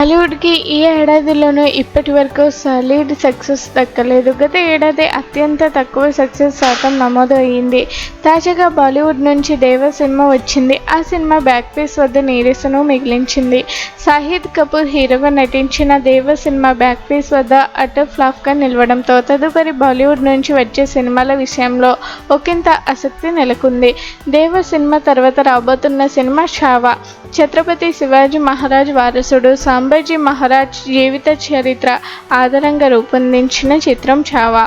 బాలీవుడ్కి ఈ ఏడాదిలోనూ ఇప్పటి వరకు సాలిడ్ సక్సెస్ దక్కలేదు. గత ఏడాది అత్యంత తక్కువ సక్సెస్ శాతం నమోదు అయింది. తాజాగా బాలీవుడ్ నుంచి దేవా సినిమా వచ్చింది. ఆ సినిమా బాక్సాఫీస్ వద్ద నీరసను మిగిల్చింది. షాహిద్ కపూర్ హీరోగా నటించిన దేవా సినిమా బాక్సాఫీస్ వద్ద అటర్ ఫ్లాప్గా నిలవడంతో తదుపరి బాలీవుడ్ నుంచి వచ్చే సినిమాల విషయంలో ఒకంత ఆసక్తి నెలకొంది. దేవా సినిమా తర్వాత రాబోతున్న సినిమా ఛావా. ఛత్రపతి శివాజీ మహారాజ్ వారసుడు సంభాజీ మహారాజ్ జీవిత చరిత్ర ఆధారంగా రూపొందించిన చిత్రం ఛావా.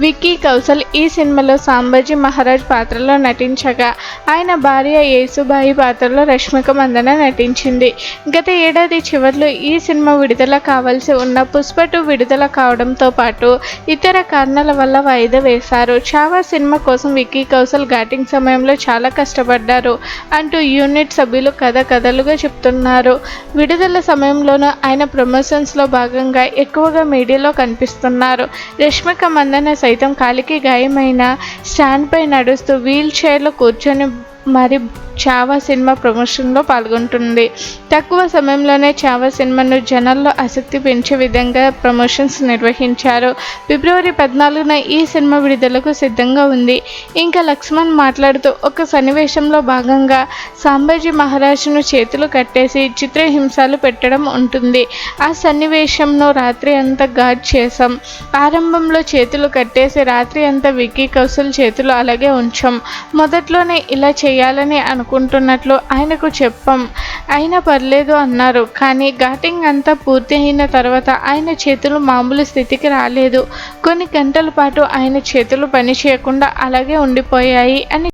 విక్కీ కౌశల్ ఈ సినిమాలో సంభాజీ మహారాజ్ పాత్రలో నటించగా, ఆయన భార్య యేసుబాయి పాత్రలో రష్మిక మందన నటించింది. గత ఏడాది చివర్లో ఈ సినిమా విడుదల కావాల్సి ఉన్న పుష్ప 2 విడుదల కావడంతో పాటు ఇతర కారణాల వల్ల వాయిదా వేశారు. ఛావా సినిమా కోసం విక్కీ కౌశల్ షూటింగ్ సమయంలో చాలా కష్టపడ్డారు అంటూ యూనిట్ సభ్యులు కథలుగా చెప్తున్నారు. విడుదల సమయంలోనూ ఆయన ప్రమోషన్స్లో భాగంగా ఎక్కువగా మీడియాలో కనిపిస్తున్నారు. రష్మిక మందన సైతం కాలికి గాయమైన స్టాండ్పై నడుస్తూ వీల్ చైర్లో కూర్చొని మరి ఛావా సినిమా ప్రమోషన్లో పాల్గొంటుంది. తక్కువ సమయంలోనే ఛావా సినిమాను జనాల్లో ఆసక్తి పెంచే విధంగా ప్రమోషన్స్ నిర్వహించారు. ఫిబ్రవరి 14న ఈ సినిమా విడుదలకు సిద్ధంగా ఉంది. ఇంకా లక్ష్మణ్ మాట్లాడుతూ, ఒక సన్నివేశంలో భాగంగా సంభాజీ మహారాజ్ను చేతులు కట్టేసి చిత్రహింసలు పెట్టడం ఉంటుంది. ఆ సన్నివేశంను రాత్రి అంతా గాడ్ చేశాం. ఆరంభంలో చేతులు కట్టేసి రాత్రి అంతా విక్కీ కౌశల్ చేతులు అలాగే ఉంచాం. మొదట్లోనే ఇలా చేయాలని అనుకుంటున్నట్లు ఆయనకు చెప్పాం. అయినా పర్లేదు అన్నారు. కానీ షూటింగ్ అంతా పూర్తి అయిన తర్వాత ఆయన చేతులు మామూలు స్థితికి రాలేదు. కొన్ని గంటల పాటు ఆయన చేతులు పని చేయకుండా అలాగే ఉండిపోయాయి అని